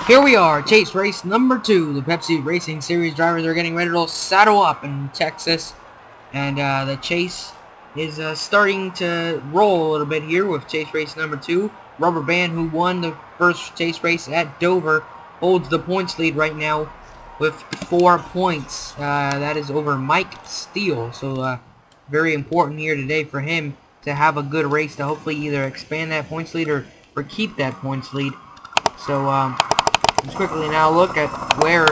Here we are, chase race number 2. The Pepsi Racing Series drivers are getting ready to saddle up in Texas. And the chase is starting to roll a little bit here with chase race number 2. Rubber Band, who won the first chase race at Dover, holds the points lead right now with 4 points. That is over Mike Steele. So very important here today for him to have a good race to hopefully either expand that points lead or keep that points lead. So let's quickly now look at where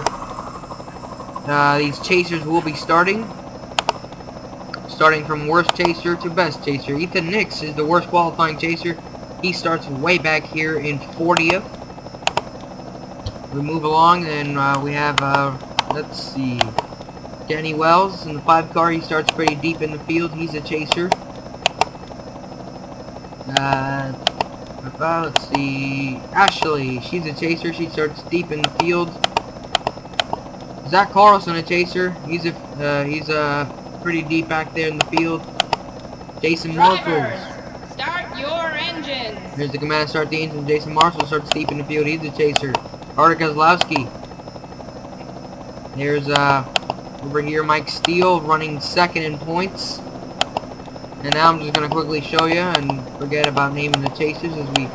these chasers will be starting. Starting from worst chaser to best chaser. Ethan Nix is the worst qualifying chaser. He starts way back here in 40th. We move along, and we have, let's see, Danny Wells in the 5 car. He starts pretty deep in the field. He's a chaser. Let's see, Ashley, she's a chaser. She starts deep in the field. Zach Carlson, a chaser. He's pretty deep back there in the field. Jason Marshall. Start your engines. Here's the command to start the engine. Jason Marshall starts deep in the field. He's a chaser. Artie Kozlowski. There's over here Mike Steele running second in points. And now I'm just going to quickly show you and forget about naming the chasers as we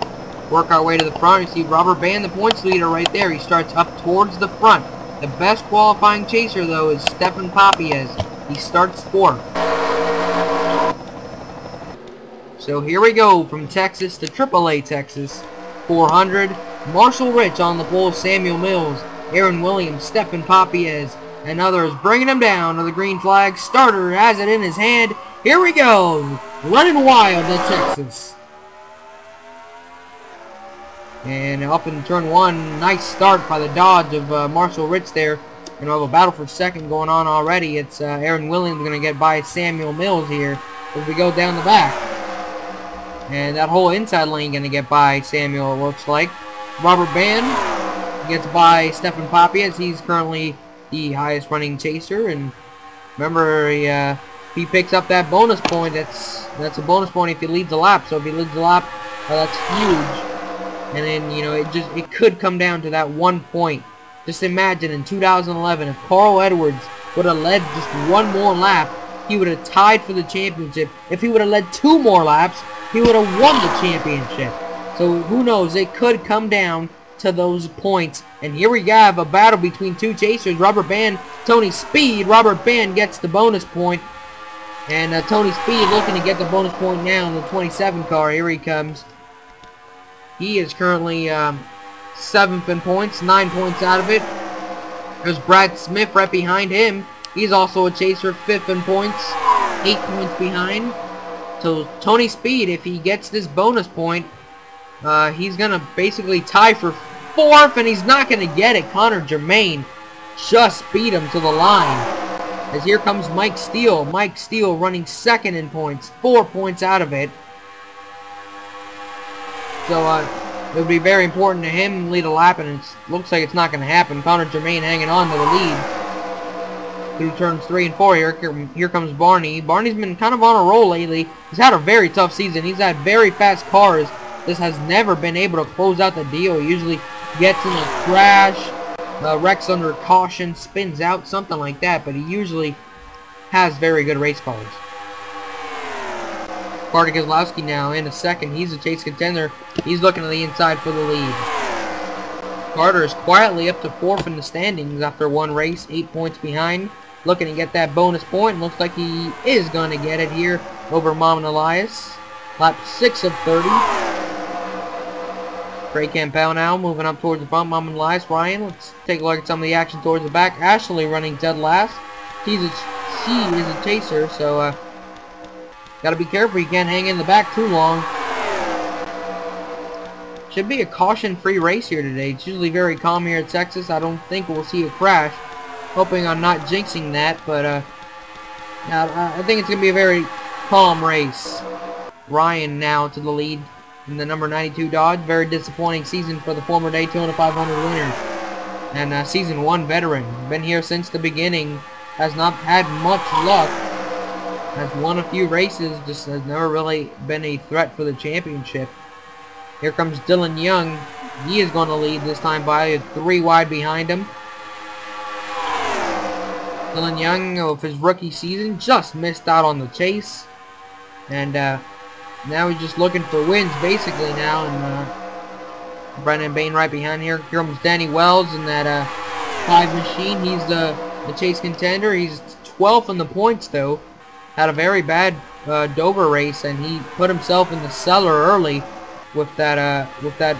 work our way to the front. You see Rubber Band, the points leader, right there. He starts up towards the front. The best qualifying chaser, though, is Stefan Papiez. He starts 4th. So here we go from Texas to AAA Texas. 400. Marshall Rich on the pole. Samuel Mills, Aaron Williams, Stefan Papiez, and others bringing him down to the green flag. Starter has it in his hand. Here we go, running wild at Texas. And up in turn 1, nice start by the Dodge of Marshall Rich there. And we have a battle for second going on already. It's Aaron Williams going to get by Samuel Mills here as we go down the back. And that whole inside lane going to get by Samuel, it looks like. Rubber Band gets by Stefan Papiez. He's currently the highest running chaser. And remember, he picks up that bonus point. That's a bonus point if he leads the lap. So if he leads the lap, that's huge. And then, you know, it could come down to that 1 point. Just imagine in 2011 if Carl Edwards would have led just 1 more lap, he would have tied for the championship. If he would have led 2 more laps, he would have won the championship. So who knows? It could come down to those points. And here we have a battle between 2 chasers. Rubber Band, Tony Speed. Rubber Band gets the bonus point. And Tony Speed looking to get the bonus point now in the 27 car. Here he comes. He is currently 7th in points, 9 points out of it. There's Brad Smith right behind him. He's also a chaser, 5th in points, 8 points behind. So Tony Speed, if he gets this bonus point, he's going to basically tie for 4th, and he's not going to get it. Connor Germain just beat him to the line. As here comes Mike Steele. Mike Steele running 2nd in points, 4 points out of it. So it would be very important to him to lead a lap, and it looks like it's not going to happen. Connor Germain hanging on to the lead through turns 3 and 4 here. Here comes Barney. Barney's been kind of on a roll lately. He's had a very tough season. He's had very fast cars. This has never been able to close out the deal. He usually gets in a crash, wrecks under caution, spins out, something like that. But he usually has very good race cars. Artie Kozlowski now in a second. He's a chase contender. He's looking to the inside for the lead. Carter is quietly up to 4th in the standings after 1 race, 8 points behind. Looking to get that bonus point. Looks like he is going to get it here over Mom and Elias. Lap 6 of 30. Trey Campbell now moving up towards the front. Mom and Elias. Ryan, let's take a look at some of the action towards the back. Ashley running dead last. She is a chaser, so got to be careful. You can't hang in the back too long. Should be a caution-free race here today. It's usually very calm here at Texas. I don't think we'll see a crash. Hoping I'm not jinxing that, but I think it's going to be a very calm race. Ryan now to the lead in the number 92 Dodge. Very disappointing season for the former Daytona 500 winner. And season 1 veteran. Been here since the beginning. Has not had much luck. Has won a few races, just has never really been a threat for the championship. Here comes Dylan Young He is going to lead this time by 3 wide behind him. Dylan Young, of his rookie season, just missed out on the chase. And now he's just looking for wins, basically, now. And Brendan Bain right behind here. Here comes Danny Wells in that 5 machine. He's the chase contender. He's 12th in the points, though. Had a very bad Dover race, and he put himself in the cellar early with that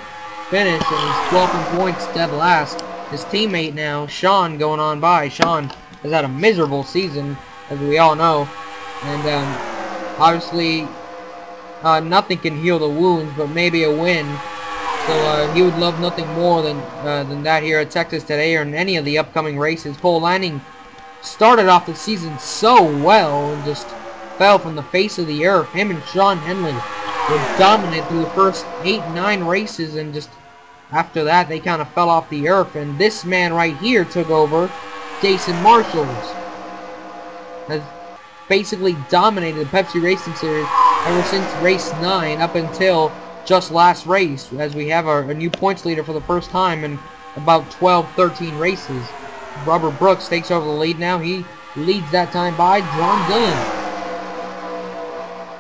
finish, and he's 12th in points, dead last. His teammate now, Sean, going on by. Sean has had a miserable season, as we all know, and obviously nothing can heal the wounds, but maybe a win. So he would love nothing more than that here at Texas today or in any of the upcoming races. Cole Lanning started off the season so well and just fell from the face of the earth. Him and Sean Henley were dominant through the first 8-9 races, and just after that they kind of fell off the earth. And this man right here took over. Jason Marshall has basically dominated the Pepsi Racing Series ever since race 9 up until just last race, as we have a new points leader for the first time in about 12-13 races. Robert Brooks takes over the lead now. He leads that time by John Dillon.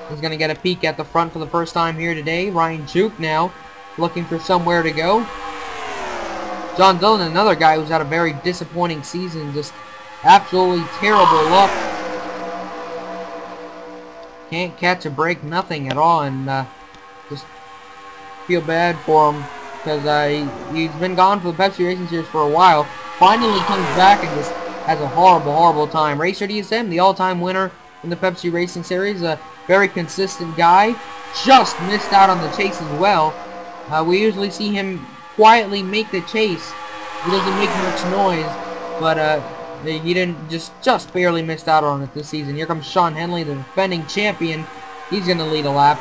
He's going to get a peek at the front for the first time here today. Ryan Juke now looking for somewhere to go. John Dillon, another guy who's had a very disappointing season. Just absolutely terrible luck. Can't catch a break, nothing at all. And just feel bad for him because he's been gone for the Pepsi Racing Series for a while. Finally comes back and just has a horrible, horrible time. Racer DSM, the all-time winner in the Pepsi Racing Series. A very consistent guy. Just missed out on the chase as well. We usually see him quietly make the chase. He doesn't make much noise, but he didn't, just barely missed out on it this season. Here comes Sean Henley, the defending champion. He's going to lead a lap.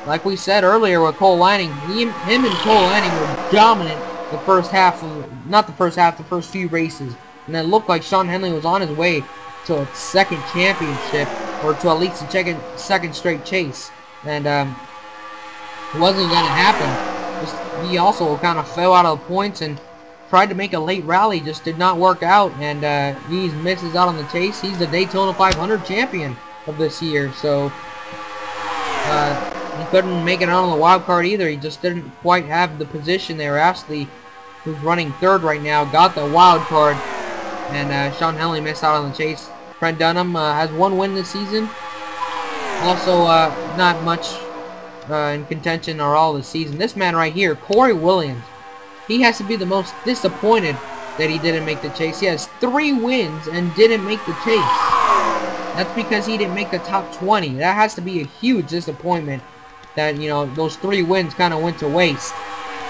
Like we said earlier with Cole Lanning, him and Cole Lanning were dominant the first half of, not the first half, the first few races. And it looked like Sean Henley was on his way to a second championship, or to at least a second straight chase. And it wasn't going to happen. He also kind of fell out of the points and tried to make a late rally, just did not work out, and he misses out on the chase. He's the Daytona 500 champion of this year, so he couldn't make it on the wild card either. He just didn't quite have the position there. Ashley, who's running third right now, got the wild card, and Sean Henley missed out on the chase. Brent Dunham has 1 win this season. Also, not much in contention or all this season. This man right here, Corey Williams, he has to be the most disappointed that he didn't make the chase. He has 3 wins and didn't make the chase. That's because he didn't make the top 20. That has to be a huge disappointment that, you know, those 3 wins kind of went to waste.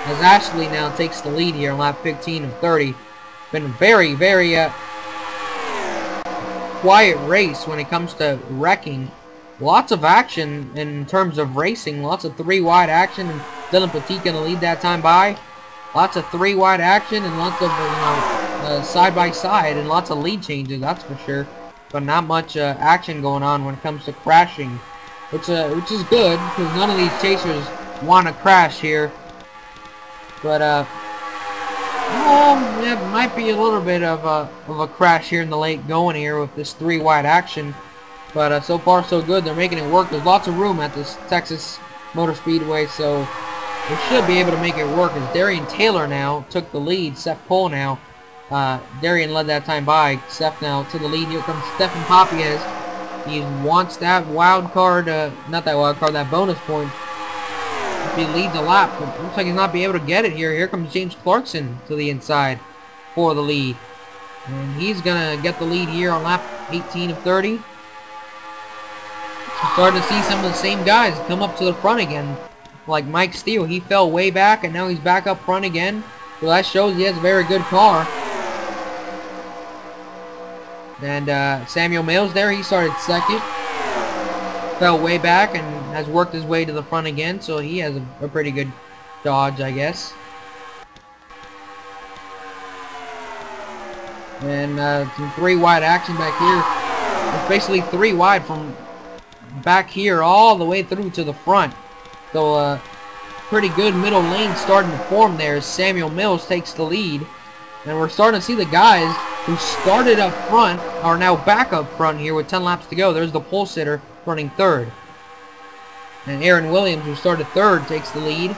As Ashley now takes the lead here on lap 15 of 30. Been a very, very quiet race when it comes to wrecking. Lots of action in terms of racing. Lots of 3 wide action, and Dylan Petit going to lead that time by. Lots of 3 wide action and lots of, side by side, and lots of lead changes, that's for sure. But not much action going on when it comes to crashing, which is good, because none of these chasers want to crash here. But it might be a little bit of a crash here in the late going here with this 3 wide action. But so far so good. They're making it work. There's lots of room at this Texas Motor Speedway, so they should be able to make it work. As Darian Taylor now took the lead. Seth Cole now. Darian led that time by. Seth now to the lead. Here comes Stephen Papiez. He wants that wild card, not that wild card, that bonus point. If he leads a lap, but looks like he's not be able to get it here. Here comes James Clarkson to the inside for the lead. And he's going to get the lead here on lap 18 of 30. I'm starting to see some of the same guys come up to the front again. Like Mike Steele, he fell way back and now he's back up front again. So that shows he has a very good car. And Samuel Mills there, he started second. Fell way back and has worked his way to the front again, so he has a pretty good dodge, I guess. And some 3 wide action back here. It's basically 3 wide from back here all the way through to the front. So pretty good middle lane starting to form there as Samuel Mills takes the lead. And we're starting to see the guys who started up front are now back up front here with 10 laps to go. There's the pole sitter running third. And Aaron Williams, who started third, takes the lead.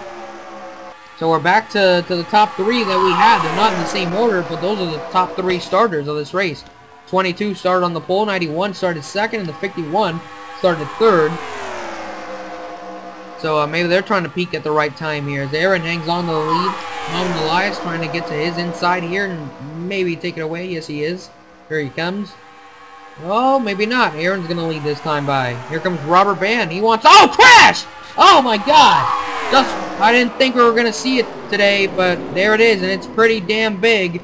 So we're back to the top three that we had. They're not in the same order, but those are the top three starters of this race. 22 started on the pole, 91 started second, and the 51 started third. So maybe they're trying to peak at the right time here as Aaron hangs on to the lead. Mohamed Elias trying to get to his inside here and maybe take it away. Yes, he is. Here he comes. Oh, maybe not. Aaron's going to lead this time by. Here comes Robert Band. He wants... Oh, crash! Oh, my God. I didn't think we were going to see it today, but there it is, and it's pretty damn big.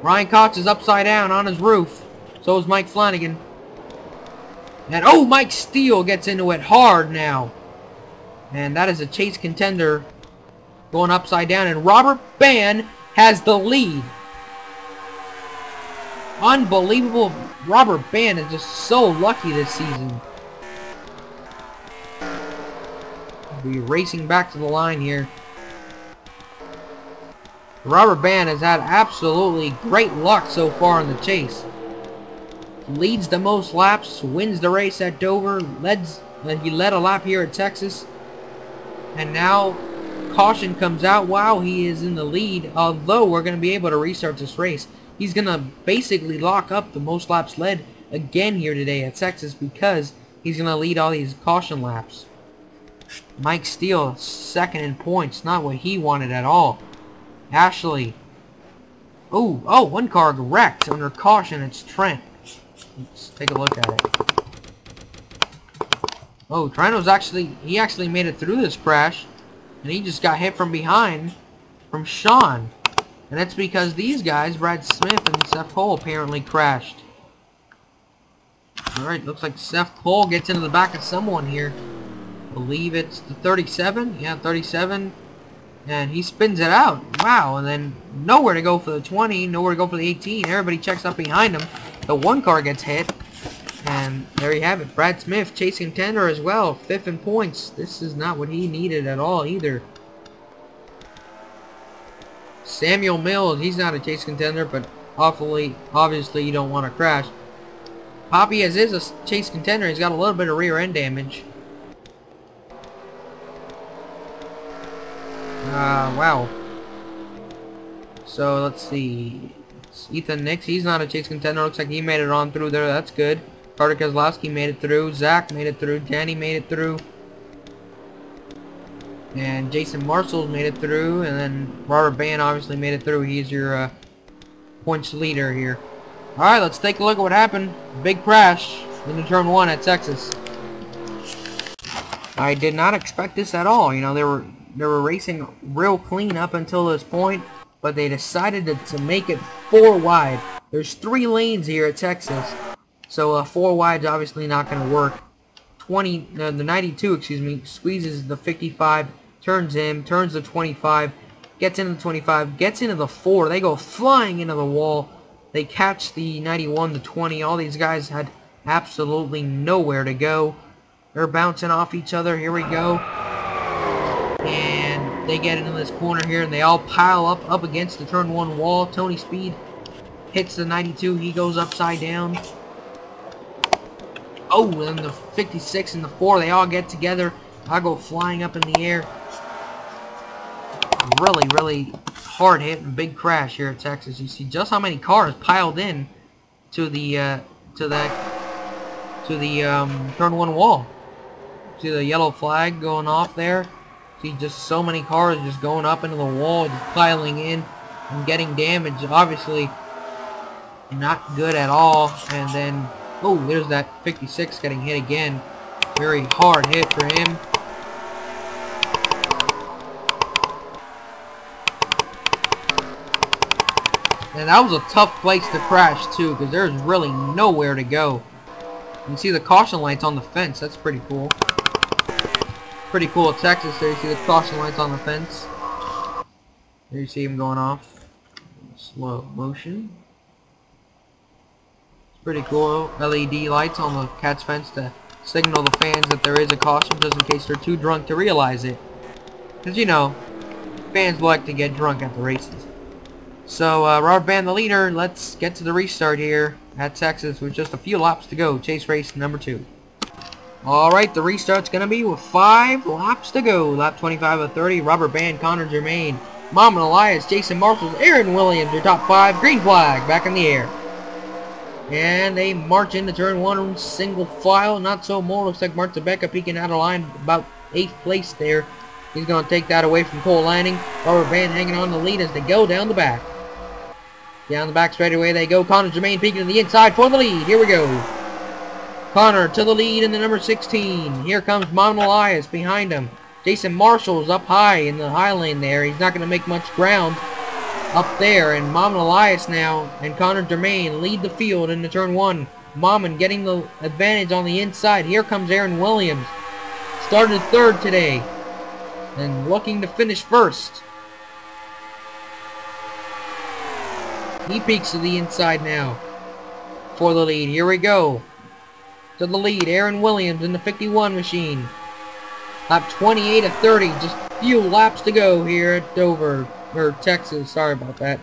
Ryan Cox is upside down on his roof. So is Mike Flanagan. And, oh, Mike Steele gets into it hard now. And that is a chase contender going upside down. And Robert Band has the lead. Unbelievable. Robert Band is just so lucky this season. We'll be racing back to the line here. Robert Band has had absolutely great luck so far in the chase. Leads the most laps, wins the race at Dover, he led a lap here at Texas. And now caution comes out while he is in the lead, although we're going to be able to restart this race. He's going to basically lock up the most laps led again here today at Texas because he's going to lead all these caution laps. Mike Steele second in points, not what he wanted at all. Ashley. Oh, one car wrecked under caution. It's Trent. Let's take a look at it. Oh, Trent actually made it through this crash, and he just got hit from behind from Sean. And that's because these guys, Brad Smith and Seth Cole, apparently crashed. Alright, looks like Seth Cole gets into the back of someone here. I believe it's the 37. Yeah, 37. And he spins it out. Wow, and then nowhere to go for the 20, nowhere to go for the 18. Everybody checks up behind him. The one car gets hit. And there you have it. Brad Smith, chase contender as well. 5th in points. This is not what he needed at all either. Samuel Mills, he's not a chase contender, but obviously you don't want to crash. Poppy is a chase contender. He's got a little bit of rear end damage. Wow. So let's see. It's Ethan Nix, he's not a chase contender. Looks like he made it on through there. That's good. Carter Kozlowski made it through. Zach made it through. Danny made it through. And Jason Marshall made it through. And then Robert Band obviously made it through. He's your points leader here. Alright, let's take a look at what happened. Big crash into turn 1 at Texas. I did not expect this at all. You know, they were racing real clean up until this point, but they decided to make it 4 wide. There's 3 lanes here at Texas, so 4 wide's obviously not going to work. The 92, excuse me, squeezes the 55, turns the 25, gets into the 25, gets into the 4. They go flying into the wall. They catch the 91, the 20. All these guys had absolutely nowhere to go. They're bouncing off each other. Here we go. And they get into this corner here, and they all pile up against the turn 1 wall. Tony Speed hits the 92. He goes upside down. Oh, and the 56 and the 4, they all get together. I go flying up in the air. Really hard hit and big crash here at Texas. You see just how many cars piled in to the turn 1 wall. See the yellow flag going off there. See just so many cars just going up into the wall, just piling in and getting damaged. Obviously not good at all. And then, oh, there's that 56 getting hit again. Very hard hit for him. And that was a tough place to crash too, because there's really nowhere to go. You can see the caution lights on the fence. That's pretty cool. Pretty cool at Texas. There you see the caution lights on the fence. There you see him going off. Slow motion. It's pretty cool. LED lights on the cat's fence to signal the fans that there is a caution, just in case they're too drunk to realize it. Because, you know, fans like to get drunk at the races. So, Robert Band the leader. Let's get to the restart here at Texas with just a few laps to go. Chase race number 2. Alright, the restart's going to be with 5 laps to go. Lap 25 of 30, Robert Band, Connor Germain, Mom and Elias, Jason Marshall, Aaron Williams, your top 5. Green flag, back in the air. And they march into turn 1 single file. Not so more. Looks like Mark Zebeka peeking out of line about 8th place there. He's going to take that away from Cole Lanning. Robert Band hanging on the lead as they go down the back. Down the back straightaway they go. Connor Germain peeking to the inside for the lead. Here we go. Connor to the lead in the number 16. Here comes Mom Elias behind him. Jason Marshall's up high in the high lane there. He's not going to make much ground up there. And Mom Elias now and Connor Germain lead the field into turn 1. Mom getting the advantage on the inside. Here comes Aaron Williams. Started 3rd today. And looking to finish 1st. He peeks to the inside now for the lead. Here we go. To the lead, Aaron Williams in the 51 machine. Lap 28 of 30. Just a few laps to go here at Dover. Or Texas. Sorry about that.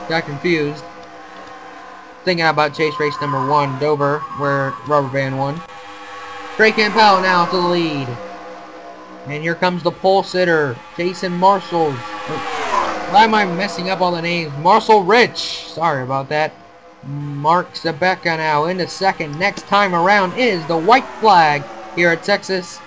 Got confused. Thinking about chase race number 1, Dover, where Robert Band won. Trey Campbell now to the lead. And here comes the pole sitter, Jason Marshall. Why am I messing up all the names? Marshall Rich. Sorry about that. Mark Zebeka now into 2nd. Next time around is the white flag here at Texas.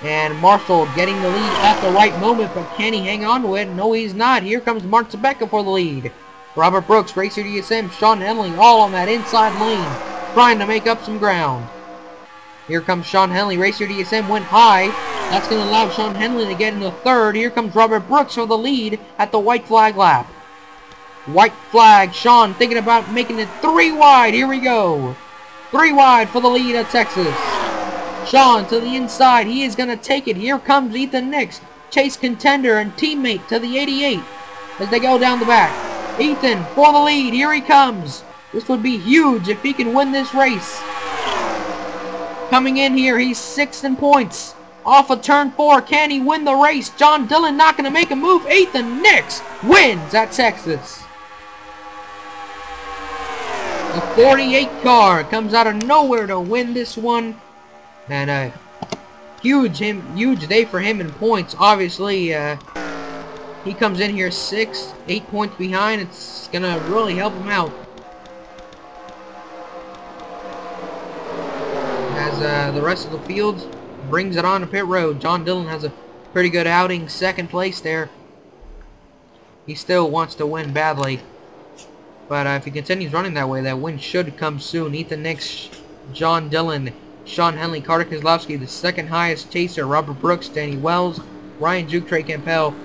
And Marshall getting the lead at the right moment, but can he hang on to it? No, he's not. Here comes Mark Zebeka for the lead. Robert Brooks, Racer DSM, Sean Henley, all on that inside lane, trying to make up some ground. Here comes Sean Henley. Racer DSM went high. That's going to allow Sean Henley to get into 3rd. Here comes Robert Brooks for the lead at the white flag lap. White flag. Sean thinking about making it 3 wide. Here we go. 3 wide for the lead at Texas. Sean to the inside. He is going to take it. Here comes Ethan Nix, chase contender and teammate to the 88 as they go down the back. Ethan for the lead. Here he comes. This would be huge if he can win this race. Coming in here, he's 6th in points. Off of turn 4, can he win the race? John Dillon not going to make a move. Ethan Nix wins at Texas. The 48 car comes out of nowhere to win this one. And huge day for him in points. Obviously, he comes in here 8 points behind. It's going to really help him out. As the rest of the field brings it on to pit road. John Dillon has a pretty good outing, 2nd place there. He still wants to win badly. But if he continues running that way, that win should come soon. Ethan Nix, John Dillon, Sean Henley, Carter Keselowski, the 2nd highest chaser, Robert Brooks, Danny Wells, Ryan Juke, Trey Campbell,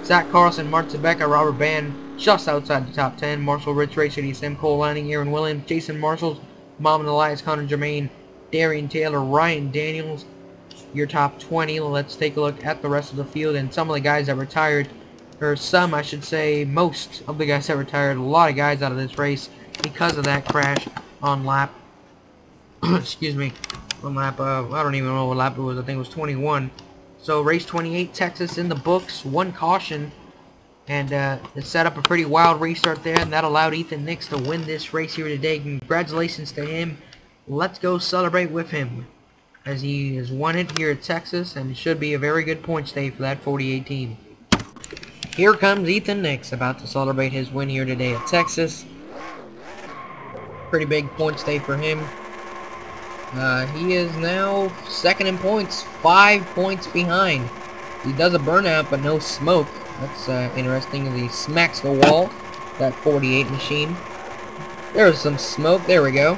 Zach Carlson, Mark Zebeka, Robert Band, just outside the top 10. Marshall Rich, Racer DSM, Cole Lanning, Aaron Williams, Jason Marshall, Mom and Elias, Connor Germain, Darian Taylor, Ryan Daniels, your top 20. Let's take a look at the rest of the field and some of the guys that retired, or some, I should say, most of the guys that retired. A lot of guys out of this race because of that crash on lap, excuse me, on lap, I don't even know what lap it was. I think it was 21. So race 28, Texas in the books, 1 caution, and it set up a pretty wild restart there, and that allowed Ethan Nix to win this race here today. Congratulations to him. Let's go celebrate with him, as he has won it here at Texas, and it should be a very good points day for that 48 team. Here comes Ethan Nix, about to celebrate his win here today at Texas. Pretty big points day for him. He is now 2nd in points, 5 points behind. He does a burnout, but no smoke. That's interesting. He smacks the wall, that 48 machine. There's some smoke. There we go.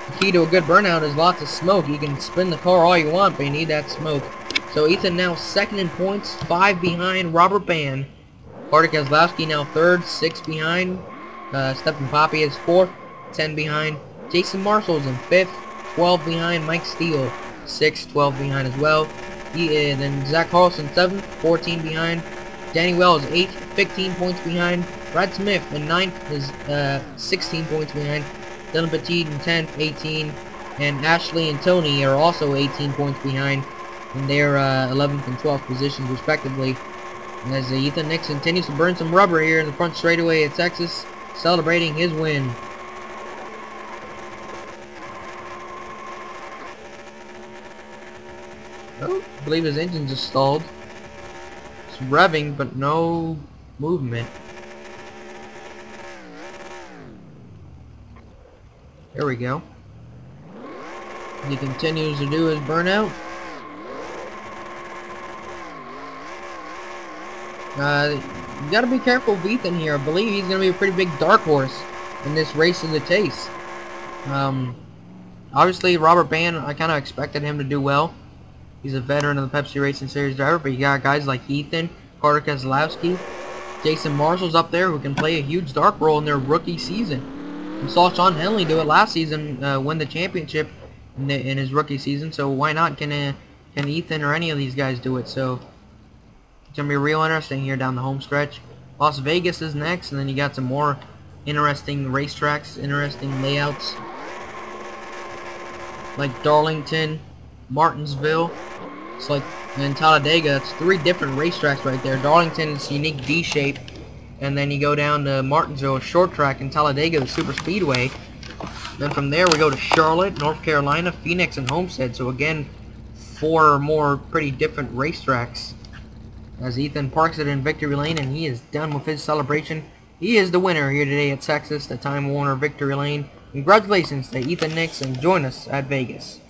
The key to a good burnout is lots of smoke. You can spin the car all you want, but you need that smoke. So Ethan now 2nd in points, 5 behind Robert Band. Carter Keselowski now 3rd, 6 behind. Stephen Poppy is 4th, 10 behind. Jason Marshall's in 5th, 12 behind. Mike Steele, 6th, 12 behind as well. Then Zach Carlson 7th, 14 behind. Danny Wells 8th, 15 points behind. Brad Smith in 9th is 16 points behind. Dylan Petit in 10th, 18. And Ashley and Tony are also 18 points behind. in their 11th and 12th positions respectively. As Ethan Nix continues to burn some rubber here in the front straightaway at Texas, celebrating his win. Oh, I believe his engine just stalled. It's revving, but no movement. There we go. He continues to do his burnout. You gotta be careful with Ethan here. I believe he's gonna be a pretty big dark horse in this race of the Chase. Obviously, Robert Band, I kind of expected him to do well. He's a veteran of the Pepsi Racing Series driver, but you got guys like Ethan, Carter Keselowski, Jason Marshall's up there who can play a huge dark role in their rookie season. We saw Sean Henley do it last season, win the championship in his rookie season, so why not can Ethan or any of these guys do it? So it's going to be real interesting here down the home stretch. Las Vegas is next, and then you got some more interesting racetracks, interesting layouts, like Darlington, Martinsville. It's like in Talladega, it's 3 different racetracks right there. Darlington is unique D shape, and then you go down to Martinsville, a short track, and Talladega, the super speedway. Then from there we go to Charlotte, North Carolina, Phoenix, and Homestead. So again, 4 more pretty different racetracks. As Ethan parks it in Victory Lane, and he is done with his celebration. He is the winner here today at Texas, the Time Warner Victory Lane. Congratulations to Ethan Nix, and join us at Vegas.